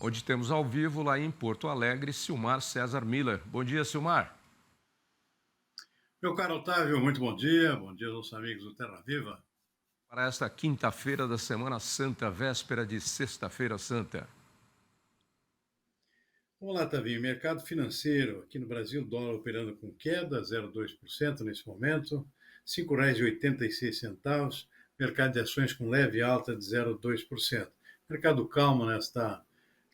onde temos ao vivo lá em Porto Alegre, Silmar César Miller. Bom dia, Silmar. Meu caro Otávio, muito bom dia. Bom dia aos amigos do Terra Viva. Para esta quinta-feira da Semana Santa, véspera de Sexta-feira Santa. Vamos lá, Tavinho. Mercado financeiro. Aqui no Brasil, dólar operando com queda, 0,2% nesse momento, R$ 5,86. Mercado de ações com leve alta de 0,2%. Mercado calmo nesta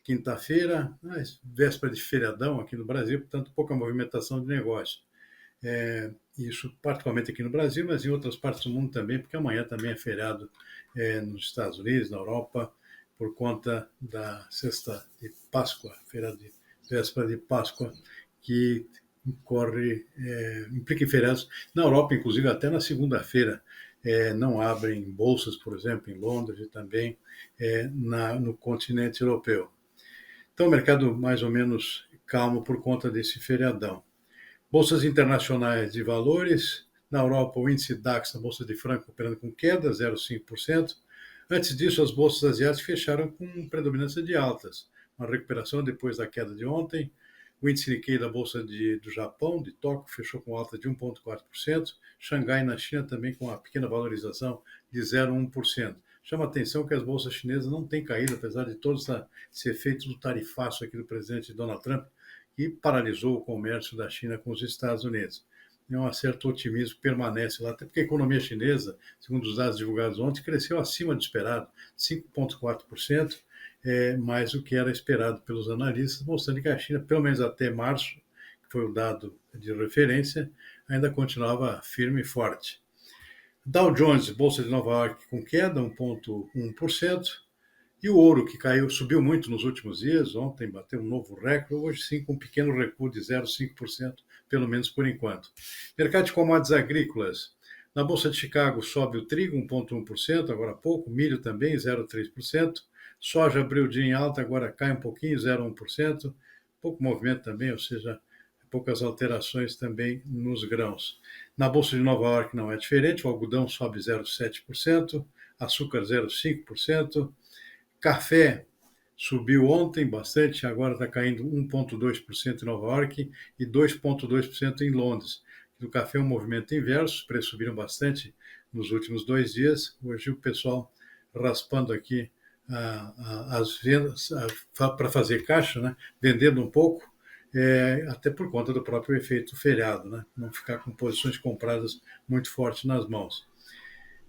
quinta-feira, véspera de feriadão aqui no Brasil, portanto, pouca movimentação de negócio. Isso particularmente aqui no Brasil, mas em outras partes do mundo também, porque amanhã também é feriado nos Estados Unidos, na Europa, por conta da sexta de Páscoa, feira de véspera de Páscoa, que implica em feriados. Na Europa, inclusive, até na segunda-feira, não abrem bolsas, por exemplo, em Londres e também no continente europeu. Então, o mercado mais ou menos calmo por conta desse feriadão. Bolsas internacionais de valores, na Europa o índice DAX, a Bolsa de Frankfurt, operando com queda, 0,5%. Antes disso, as bolsas asiáticas fecharam com predominância de altas, uma recuperação depois da queda de ontem. O índice Nikkei da Bolsa do Japão, de Tóquio, fechou com alta de 1,4%. Xangai, na China, também com uma pequena valorização de 0,1%. Chama a atenção que as bolsas chinesas não têm caído, apesar de todo esse efeito do tarifaço aqui do presidente Donald Trump, que paralisou o comércio da China com os Estados Unidos. Um certo otimismo permanece lá, até porque a economia chinesa, segundo os dados divulgados ontem, cresceu acima do esperado, 5,4%, mais do que era esperado pelos analistas, mostrando que a China, pelo menos até março, que foi o dado de referência, ainda continuava firme e forte. Dow Jones, Bolsa de Nova York, com queda, 1,1%. E o ouro, que subiu muito nos últimos dias, ontem bateu um novo recorde, hoje sim com um pequeno recuo de 0,5%, pelo menos por enquanto. Mercado de commodities agrícolas. Na Bolsa de Chicago sobe o trigo 1,1%, agora há pouco, milho também 0,3%, soja abriu o dia em alta, agora cai um pouquinho, 0,1%, pouco movimento também, ou seja, poucas alterações também nos grãos. Na Bolsa de Nova York não é diferente, o algodão sobe 0,7%, açúcar 0,5%, café subiu ontem bastante, agora está caindo 1,2% em Nova York e 2,2% em Londres. O café é um movimento inverso, os preços subiram bastante nos últimos 2 dias. Hoje o pessoal raspando aqui as vendas para fazer caixa, né? Vendendo um pouco, até por conta do próprio efeito feriado, né? Não ficar com posições compradas muito fortes nas mãos.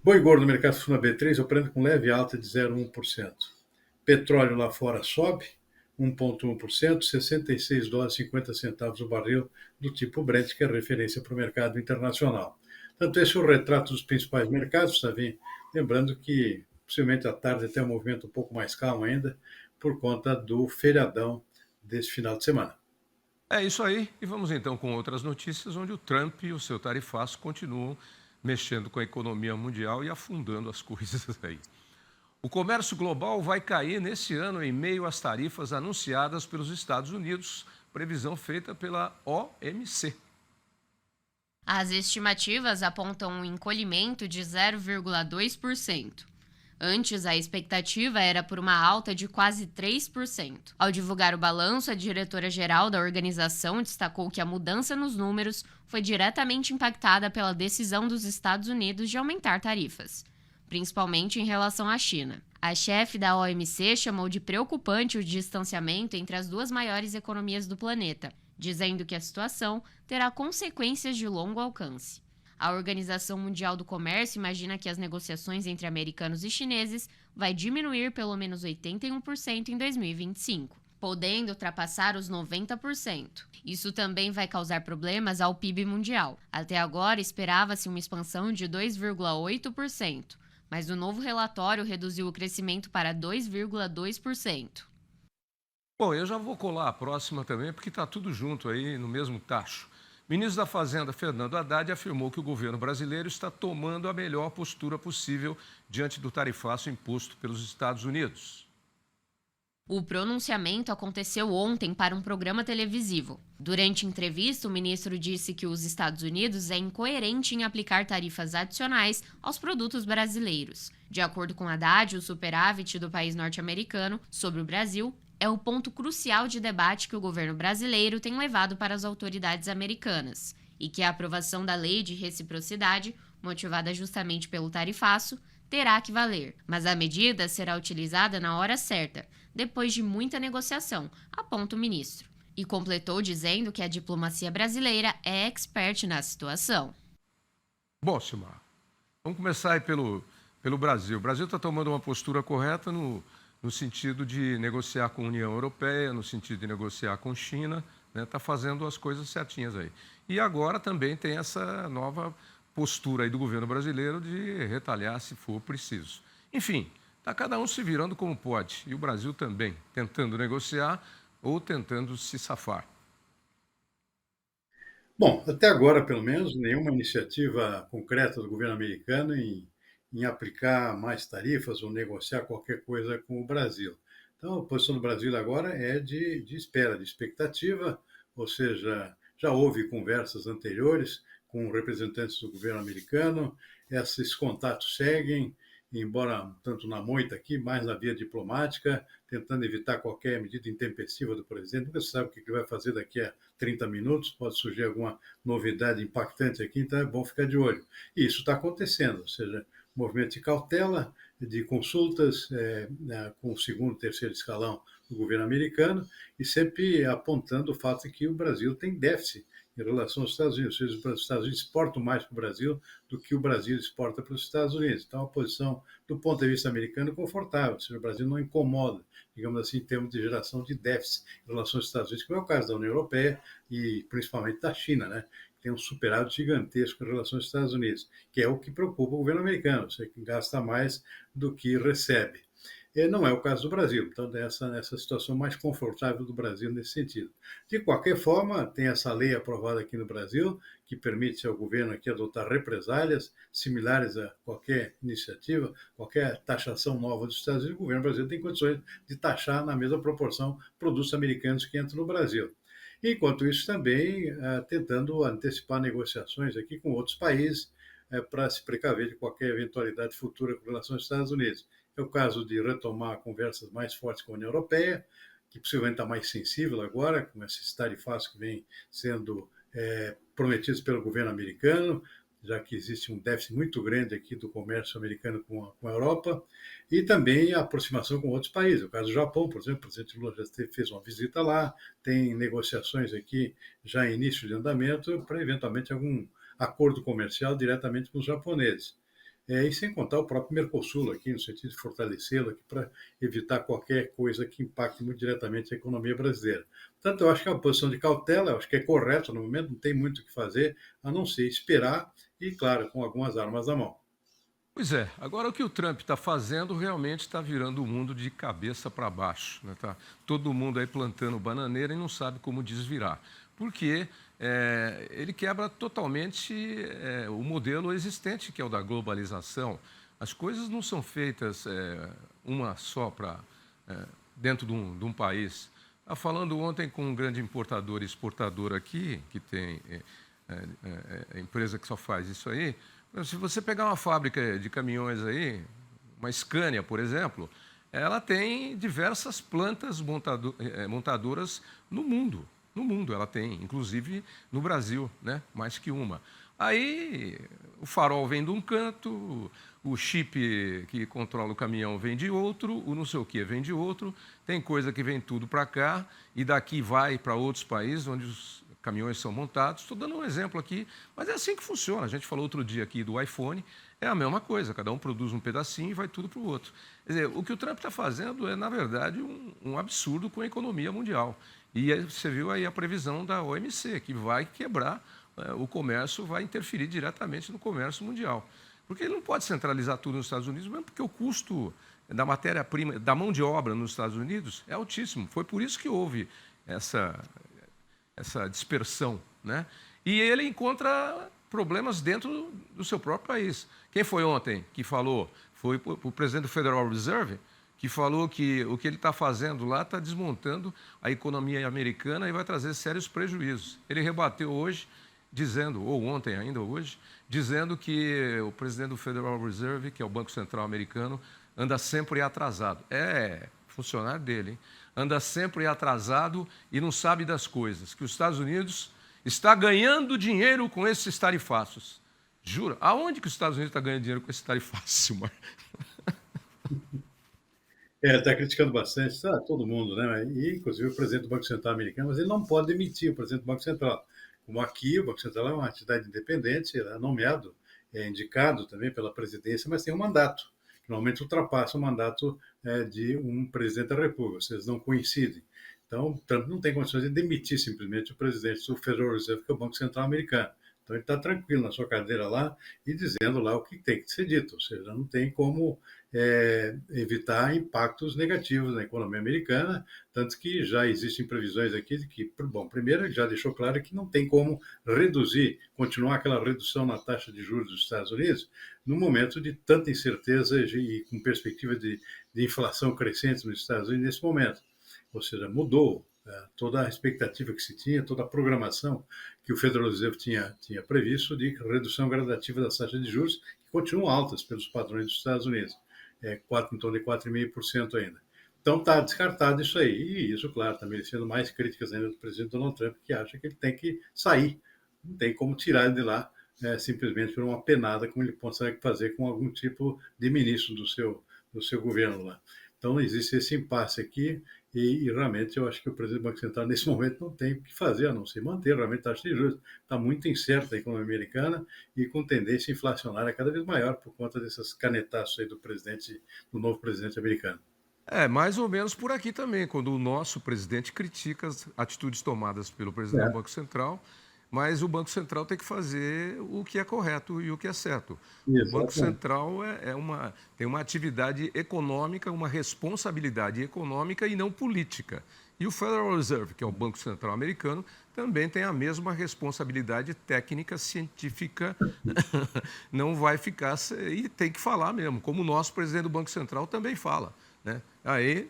Boi gordo no mercado Funa B3 operando com leve alta de 0,1%. Petróleo lá fora sobe 1,1%, $66,50 o barril do tipo Brent, que é referência para o mercado internacional. Portanto, esse é o retrato dos principais mercados, Savim. Lembrando que possivelmente à tarde até um movimento um pouco mais calmo ainda, por conta do feriadão desse final de semana. É isso aí, e vamos então com outras notícias, onde o Trump e o seu tarifaço continuam mexendo com a economia mundial e afundando as coisas aí. O comércio global vai cair nesse ano em meio às tarifas anunciadas pelos Estados Unidos, previsão feita pela OMC. As estimativas apontam um encolhimento de 0,2%. Antes, a expectativa era por uma alta de quase 3%. Ao divulgar o balanço, a diretora-geral da organização destacou que a mudança nos números foi diretamente impactada pela decisão dos Estados Unidos de aumentar tarifas, principalmente em relação à China. A chefe da OMC chamou de preocupante o distanciamento entre as duas maiores economias do planeta, dizendo que a situação terá consequências de longo alcance. A Organização Mundial do Comércio imagina que as negociações entre americanos e chineses vai diminuir pelo menos 81% em 2025, podendo ultrapassar os 90%. Isso também vai causar problemas ao PIB mundial. Até agora, esperava-se uma expansão de 2,8%, mas o novo relatório reduziu o crescimento para 2,2%. Bom, eu já vou colar a próxima também, porque está tudo junto aí no mesmo tacho. O ministro da Fazenda, Fernando Haddad, afirmou que o governo brasileiro está tomando a melhor postura possível diante do tarifaço imposto pelos Estados Unidos. O pronunciamento aconteceu ontem para um programa televisivo. Durante entrevista, o ministro disse que os Estados Unidos é incoerente em aplicar tarifas adicionais aos produtos brasileiros. De acordo com Haddad, o superávit do país norte-americano sobre o Brasil é é o ponto crucial de debate que o governo brasileiro tem levado para as autoridades americanas, e que a aprovação da lei de reciprocidade, motivada justamente pelo tarifaço, terá que valer. Mas a medida será utilizada na hora certa, depois de muita negociação, aponta o ministro. E completou dizendo que a diplomacia brasileira é expert na situação. Bom, Silmar, vamos começar aí pelo Brasil. O Brasil está tomando uma postura correta no sentido de negociar com a União Europeia, no sentido de negociar com a China, né? Está fazendo as coisas certinhas aí. E agora também tem essa nova postura aí do governo brasileiro de retalhar se for preciso. Enfim, está cada um se virando como pode. E o Brasil também, tentando negociar ou tentando se safar. Bom, até agora, pelo menos, nenhuma iniciativa concreta do governo americano em aplicar mais tarifas ou negociar qualquer coisa com o Brasil. Então, a posição do Brasil agora é de espera, de expectativa, ou seja, já houve conversas anteriores com representantes do governo americano, esses contatos seguem, embora tanto na moita aqui, mais na via diplomática, tentando evitar qualquer medida intempestiva do presidente. Nunca se sabe o que ele vai fazer daqui a 30 minutos, pode surgir alguma novidade impactante aqui, então é bom ficar de olho. E isso está acontecendo, ou seja, movimento de cautela, de consultas com o segundo, terceiro escalão do governo americano, e sempre apontando o fato de que o Brasil tem déficit em relação aos Estados Unidos. Ou seja, os Estados Unidos exportam mais para o Brasil do que o Brasil exporta para os Estados Unidos. Então, a posição, do ponto de vista americano, é confortável. Ou seja, o Brasil não incomoda, digamos assim, em termos de geração de déficit em relação aos Estados Unidos, como é o caso da União Europeia e principalmente da China, né? Tem um superávit gigantesco em relação aos Estados Unidos, que é o que preocupa o governo americano, você gasta mais do que recebe. E não é o caso do Brasil, então essa situação mais confortável do Brasil nesse sentido. De qualquer forma, tem essa lei aprovada aqui no Brasil, que permite ao governo aqui adotar represálias similares a qualquer iniciativa, qualquer taxação nova dos Estados Unidos. O governo brasileiro tem condições de taxar na mesma proporção produtos americanos que entram no Brasil. Enquanto isso, também tentando antecipar negociações aqui com outros países para se precaver de qualquer eventualidade futura com relação aos Estados Unidos. É o caso de retomar conversas mais fortes com a União Europeia, que possivelmente está mais sensível agora, com esses tarifários que vêm sendo prometidos pelo governo americano, já que existe um déficit muito grande aqui do comércio americano com a Europa, e também a aproximação com outros países. O caso do Japão, por exemplo, o presidente Lula já fez uma visita lá, tem negociações aqui já em início de andamento para, eventualmente, algum acordo comercial diretamente com os japoneses. E sem contar o próprio Mercosul aqui, no sentido de fortalecê-lo aqui para evitar qualquer coisa que impacte muito diretamente a economia brasileira. Portanto, eu acho que é uma posição de cautela, eu acho que é correto no momento, não tem muito o que fazer, a não ser esperar e, claro, com algumas armas na mão. Pois é, agora o que o Trump está fazendo realmente está virando o mundo de cabeça para baixo. Né? Tá todo mundo aí plantando bananeira e não sabe como desvirar. Porque ele quebra totalmente o modelo existente, que é o da globalização. As coisas não são feitas uma só para dentro de um país. Estava falando ontem com um grande importador e exportador aqui, que tem empresa que só faz isso aí. Se você pegar uma fábrica de caminhões aí, uma Scania, por exemplo, ela tem diversas plantas montadoras no mundo. No mundo ela tem, inclusive no Brasil, né? Mais que uma. Aí o farol vem de um canto, o chip que controla o caminhão vem de outro, o não sei o que vem de outro, tem coisa que vem tudo para cá e daqui vai para outros países onde os caminhões são montados. Estou dando um exemplo aqui, mas é assim que funciona. A gente falou outro dia aqui do iPhone, é a mesma coisa, cada um produz um pedacinho e vai tudo para o outro. Quer dizer, o que o Trump está fazendo é, na verdade, um absurdo com a economia mundial. E você viu aí a previsão da OMC, que vai quebrar, o comércio vai interferir diretamente no comércio mundial. Porque ele não pode centralizar tudo nos Estados Unidos, mesmo porque o custo da matéria-prima, da mão de obra nos Estados Unidos é altíssimo. Foi por isso que houve essa dispersão, né? E ele encontra problemas dentro do seu próprio país. Quem foi ontem que falou? Foi o presidente do Federal Reserve, que falou que o que ele está fazendo lá está desmontando a economia americana e vai trazer sérios prejuízos. Ele rebateu hoje, dizendo, ou ontem ainda hoje, dizendo que o presidente do Federal Reserve, que é o Banco Central americano, anda sempre atrasado. funcionário dele, hein? Anda sempre atrasado e não sabe das coisas, que os Estados Unidos está ganhando dinheiro com esses tarifaços. Jura? Aonde que os Estados Unidos está ganhando dinheiro com esse tarifaço, Mar? Está criticando bastante, tá, todo mundo, né? E, inclusive, o presidente do Banco Central americano, mas ele não pode demitir o presidente do Banco Central. Como aqui, o Banco Central é uma entidade independente, ele é nomeado, é indicado também pela presidência, mas tem um mandato, que normalmente ultrapassa o mandato de um presidente da República, vocês não coincidem. Então, Trump não tem condições de demitir simplesmente o presidente do Federal Reserve, que é o Banco Central americano. Então, ele está tranquilo na sua cadeira lá e dizendo lá o que tem que ser dito, ou seja, não tem como evitar impactos negativos na economia americana, tanto que já existem previsões aqui de que, bom, primeiro ele já deixou claro que não tem como continuar aquela redução na taxa de juros dos Estados Unidos, no momento de tanta incerteza e com perspectiva de inflação crescente nos Estados Unidos nesse momento. Ou seja, mudou toda a expectativa que se tinha, toda a programação que o Federal Reserve tinha previsto de redução gradativa das taxas de juros, que continuam altas pelos padrões dos Estados Unidos, em torno de 4,5% ainda. Então está descartado isso aí, e isso, claro, está merecendo mais críticas ainda do presidente Donald Trump, que acha que ele tem que sair, não tem como tirar ele de lá simplesmente por uma penada, como ele consegue fazer com algum tipo de ministro do seu governo lá. Então, existe esse impasse aqui e realmente eu acho que o presidente do Banco Central, nesse momento, não tem o que fazer, a não ser manter realmente a taxa de juros. Está muito incerta a economia americana e com tendência inflacionária cada vez maior por conta dessas canetaços aí do novo presidente americano. Mais ou menos por aqui também, quando o nosso presidente critica as atitudes tomadas pelo presidente do Banco Central, mas o Banco Central tem que fazer o que é correto e o que é certo. Exatamente. O Banco Central tem uma atividade econômica, uma responsabilidade econômica e não política. E o Federal Reserve, que é o Banco Central americano, também tem a mesma responsabilidade técnica, científica, não vai ficar, e tem que falar mesmo, como o nosso presidente do Banco Central também fala, né? Aí,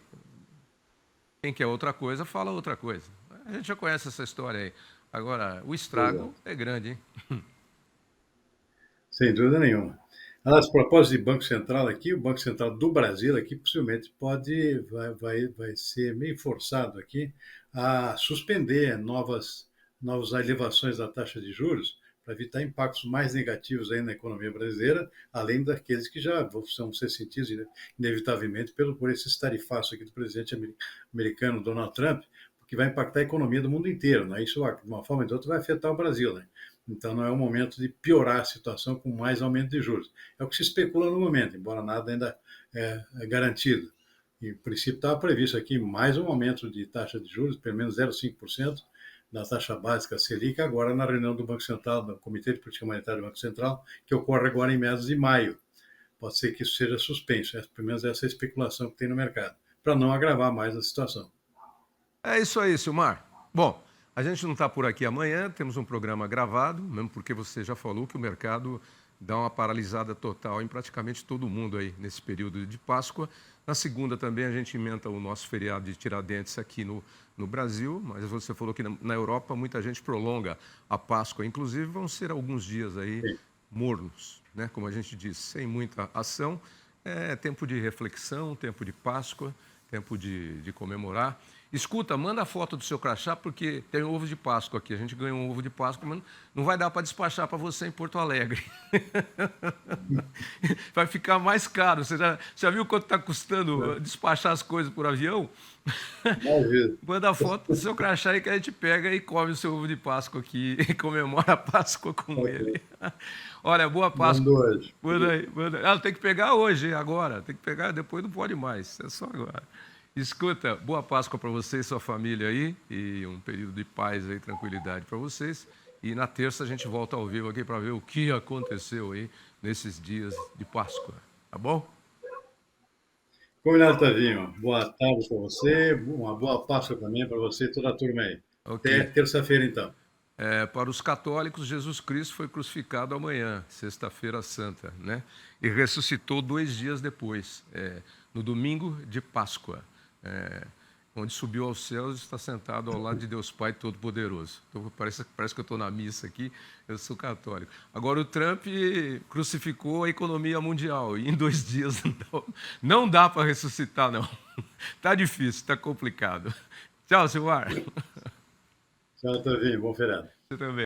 quem quer outra coisa, fala outra coisa. A gente já conhece essa história aí. Agora, o estrago é grande, hein? Sem dúvida nenhuma. As propósitos de Banco Central aqui, o Banco Central do Brasil aqui possivelmente vai ser meio forçado aqui a suspender novas elevações da taxa de juros para evitar impactos mais negativos aí na economia brasileira, além daqueles que já vão ser sentidos inevitavelmente por esses tarifaços aqui do presidente americano Donald Trump, que vai impactar a economia do mundo inteiro, né? Isso, de uma forma ou de outra, vai afetar o Brasil, né? Então, não é o momento de piorar a situação com mais aumento de juros. É o que se especula no momento, embora nada ainda é garantido. E, em princípio, estava previsto aqui mais um aumento de taxa de juros, pelo menos 0,5% da taxa básica Selic, agora na reunião do Banco Central, do Comitê de Política Monetária do Banco Central, que ocorre agora em meados de maio. Pode ser que isso seja suspenso, pelo menos essa é a especulação que tem no mercado, para não agravar mais a situação. É isso aí, Silmar. Bom, a gente não está por aqui amanhã, temos um programa gravado, mesmo porque você já falou que o mercado dá uma paralisada total em praticamente todo mundo aí nesse período de Páscoa. Na segunda também a gente emenda o nosso feriado de Tiradentes aqui no Brasil, mas você falou que na Europa muita gente prolonga a Páscoa, inclusive vão ser alguns dias aí mornos, né? Como a gente diz, sem muita ação. É tempo de reflexão, tempo de Páscoa, tempo de comemorar. Escuta, manda a foto do seu crachá, porque tem ovo de Páscoa aqui. A gente ganhou um ovo de Páscoa, mas não vai dar para despachar para você em Porto Alegre. Vai ficar mais caro. Você já viu quanto está custando despachar as coisas por avião? Manda a foto do seu crachá aí que a gente pega e come o seu ovo de Páscoa aqui e comemora a Páscoa com ele. Olha, boa Páscoa. Manda aí. Tem que pegar hoje, agora. Tem que pegar, depois não pode mais. É só agora. Escuta, boa Páscoa para você e sua família aí, e um período de paz e tranquilidade para vocês. E na terça a gente volta ao vivo aqui para ver o que aconteceu aí nesses dias de Páscoa, tá bom? Combinado, Tavinho. Boa tarde para você, uma boa Páscoa também para você e toda a turma aí. Okay. Até terça-feira, então. Para os católicos, Jesus Cristo foi crucificado amanhã, sexta-feira santa, né? E ressuscitou 2 dias depois, no domingo de Páscoa. onde subiu aos céus e está sentado ao lado de Deus Pai Todo-Poderoso. Então, parece que eu estou na missa aqui, eu sou católico. Agora, o Trump crucificou a economia mundial e em 2 dias não dá para ressuscitar, não. Está difícil, está complicado. Tchau, Silmar. Tchau, Tavinho. Bom feriado. Você também.